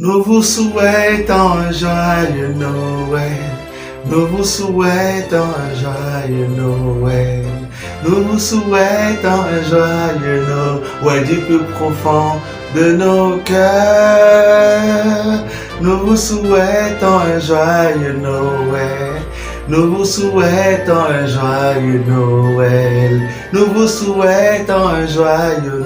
Nous vous souhaitons un joyeux Noël. Nous vous souhaitons un joyeux Noël. Nous vous souhaitons un joyeux Noël du plus profond de nos cœurs. Nous vous souhaitons un joyeux Noël. Nous vous souhaitons un joyeux Noël. Nous vous souhaitons un joyeux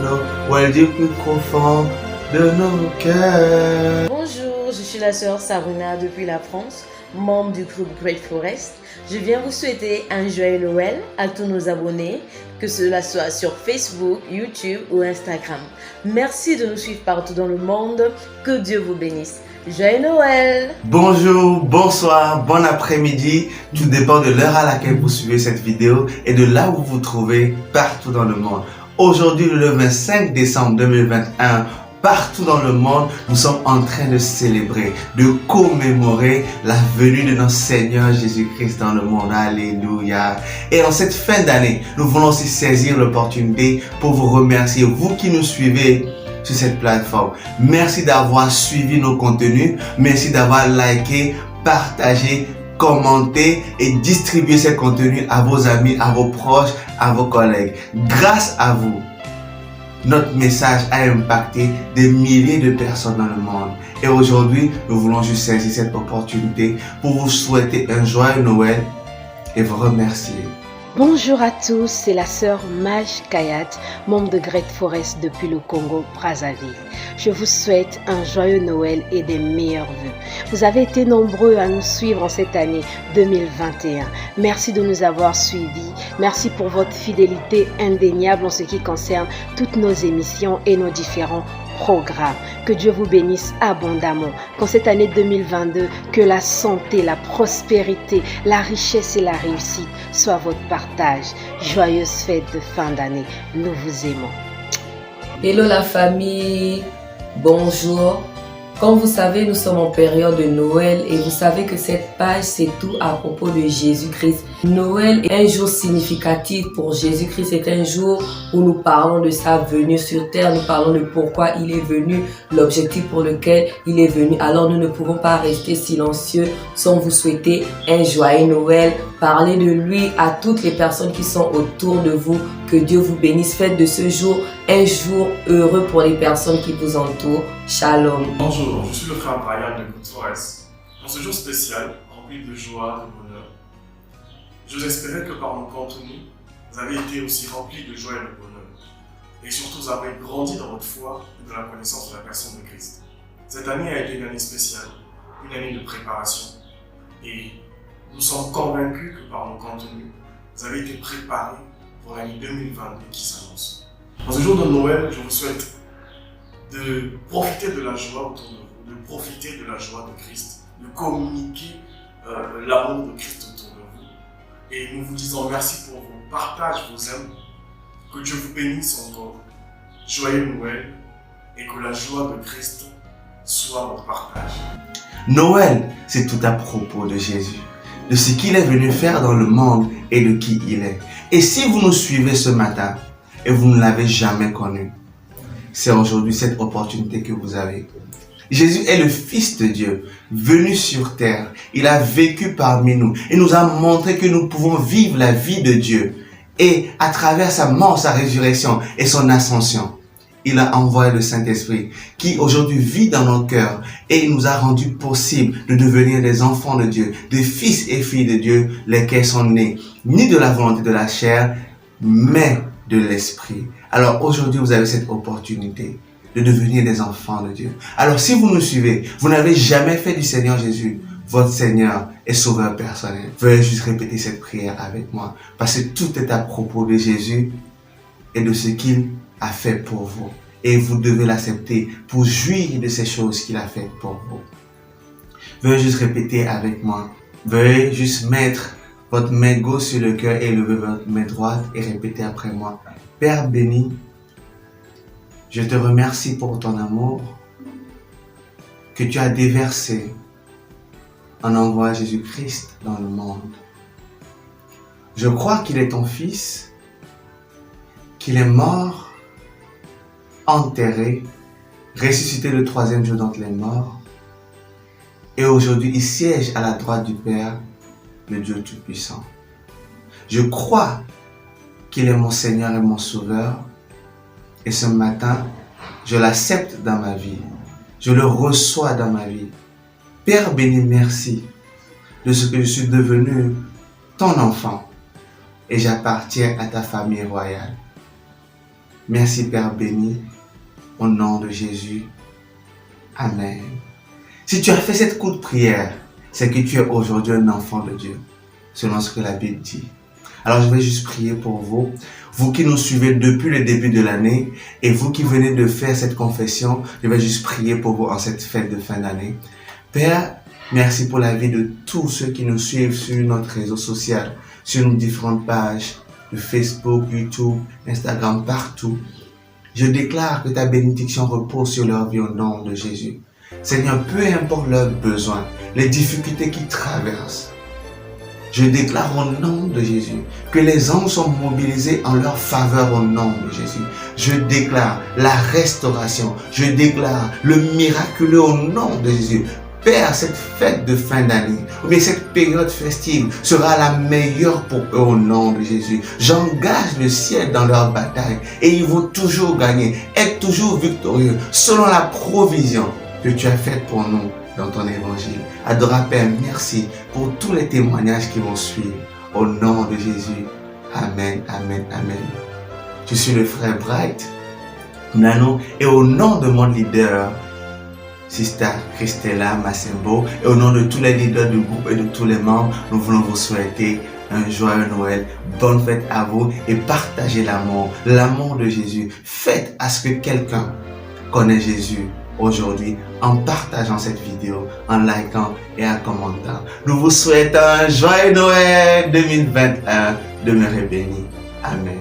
Noël du plus profond de nos cœurs. Bonjour, je suis la sœur Sabrina depuis la France, membre du groupe Great Forest. Je viens vous souhaiter un joyeux Noël à tous nos abonnés, que cela soit sur Facebook, YouTube ou Instagram. Merci de nous suivre partout dans le monde. Que Dieu vous bénisse. Joyeux Noël! Bonjour, bonsoir, bon après-midi. Tout dépend de l'heure à laquelle vous suivez cette vidéo et de là où vous vous trouvez partout dans le monde. Aujourd'hui, le 25 décembre 2021, partout dans le monde, nous sommes en train de célébrer, de commémorer la venue de notre Seigneur Jésus-Christ dans le monde. Alléluia. Et en cette fin d'année, nous voulons aussi saisir l'opportunité pour vous remercier, vous qui nous suivez sur cette plateforme. Merci d'avoir suivi nos contenus. Merci d'avoir liké, partagé, commenté et distribué ces contenus à vos amis, à vos proches, à vos collègues. Grâce à vous, notre message a impacté des milliers de personnes dans le monde. Et aujourd'hui, nous voulons juste saisir cette opportunité pour vous souhaiter un joyeux Noël et vous remercier. Bonjour à tous, c'est la sœur Maj Kayat, membre de Great Forest depuis le Congo, Brazzaville. Je vous souhaite un joyeux Noël et des meilleurs vœux. Vous avez été nombreux à nous suivre en cette année 2021. Merci de nous avoir suivis. Merci pour votre fidélité indéniable en ce qui concerne toutes nos émissions et nos différents programme. Que Dieu vous bénisse abondamment. Qu'en cette année 2022, que la santé, la prospérité, la richesse et la réussite soient votre partage. Joyeuse fête de fin d'année. Nous vous aimons. Hello la famille, bonjour. Comme vous savez, nous sommes en période de Noël et vous savez que cette page, c'est tout à propos de Jésus-Christ. Noël est un jour significatif pour Jésus-Christ. C'est un jour où nous parlons de sa venue sur terre. Nous parlons de pourquoi il est venu, l'objectif pour lequel il est venu. Alors nous ne pouvons pas rester silencieux sans vous souhaiter un joyeux Noël. Parlez de lui à toutes les personnes qui sont autour de vous. Que Dieu vous bénisse. Faites de ce jour un jour heureux pour les personnes qui vous entourent. Shalom. Bonjour, je suis le frère Brian de Good Forest. Dans ce jour spécial, rempli de joie, de bonheur, j'ose espérer que par mon contenu, vous avez été aussi remplis de joie et de bonheur. Et surtout, vous avez grandi dans votre foi et dans la connaissance de la personne de Christ. Cette année a été une année spéciale, une année de préparation. Et nous sommes convaincus que par mon contenu, vous avez été préparés pour l'année 2022 qui s'annonce. Dans ce jour de Noël, je vous souhaite de profiter de la joie autour de vous, de profiter de la joie de Christ, de communiquer l'amour de Christ autour de vous. Et nous vous disons merci pour vos partages, vos aimes. Que Dieu vous bénisse encore. Joyeux Noël et que la joie de Christ soit votre partage. Noël, c'est tout à propos de Jésus, de ce qu'il est venu faire dans le monde et de qui il est. Et si vous nous suivez ce matin et vous ne l'avez jamais connu, c'est aujourd'hui cette opportunité que vous avez. Jésus est le Fils de Dieu, venu sur terre. Il a vécu parmi nous. Il nous a montré que nous pouvons vivre la vie de Dieu. Et à travers sa mort, sa résurrection et son ascension, il a envoyé le Saint-Esprit qui aujourd'hui vit dans nos cœurs et il nous a rendu possible de devenir des enfants de Dieu, des fils et filles de Dieu, lesquels sont nés ni de la volonté de la chair, mais de l'Esprit. Alors aujourd'hui, vous avez cette opportunité de devenir des enfants de Dieu. Alors si vous nous suivez, vous n'avez jamais fait du Seigneur Jésus votre Seigneur et Sauveur personnel. Veuillez juste répéter cette prière avec moi parce que tout est à propos de Jésus et de ce qu'il a fait pour vous. Et vous devez l'accepter pour jouir de ces choses qu'il a faites pour vous. Veuillez juste répéter avec moi. Veuillez juste mettre votre main gauche sur le cœur et lever votre main droite et répétez après moi. Père béni, je te remercie pour ton amour que tu as déversé en envoyant Jésus-Christ dans le monde. Je crois qu'il est ton Fils, qu'il est mort, enterré, ressuscité le troisième jour d'entre les morts Et aujourd'hui, il siège à la droite du Père, le Dieu Tout-Puissant. Je crois qu'il est mon Seigneur et mon Sauveur. Et ce matin, je l'accepte dans ma vie. Je le reçois dans ma vie. Père béni, merci de ce que je suis devenu ton enfant. Et j'appartiens à ta famille royale. Merci Père béni, au nom de Jésus. Amen. Si tu as fait cette courte prière, c'est que tu es aujourd'hui un enfant de Dieu, selon ce que la Bible dit. Alors je vais juste prier pour vous, vous qui nous suivez depuis le début de l'année et vous qui venez de faire cette confession, je vais juste prier pour vous en cette fête de fin d'année. Père, merci pour la vie de tous ceux qui nous suivent sur notre réseau social, sur nos différentes pages de Facebook, YouTube, Instagram, partout. Je déclare que ta bénédiction repose sur leur vie au nom de Jésus. Seigneur, peu importe leurs besoins, les difficultés qu'ils traversent, je déclare au nom de Jésus que les anges sont mobilisés en leur faveur au nom de Jésus. Je déclare la restauration, je déclare le miraculeux au nom de Jésus. Père, cette fête de fin d'année, ou bien cette période festive sera la meilleure pour eux au nom de Jésus. J'engage le ciel dans leur bataille et ils vont toujours gagner, être toujours victorieux selon la provision que tu as faite pour nous dans ton évangile. Adorable Père, merci pour tous les témoignages qui vont suivre. Au nom de Jésus. Amen, amen, amen. Je suis le frère Bright Nano et au nom de mon leader, Sister Christella Massembo, et au nom de tous les leaders du groupe et de tous les membres, nous voulons vous souhaiter un joyeux Noël, bonne fête à vous et partagez l'amour de Jésus. Faites à ce que quelqu'un connaisse Jésus aujourd'hui en partageant cette vidéo, en likant et en commentant. Nous vous souhaitons un joyeux Noël 2021. Demeurez bénis. Amen.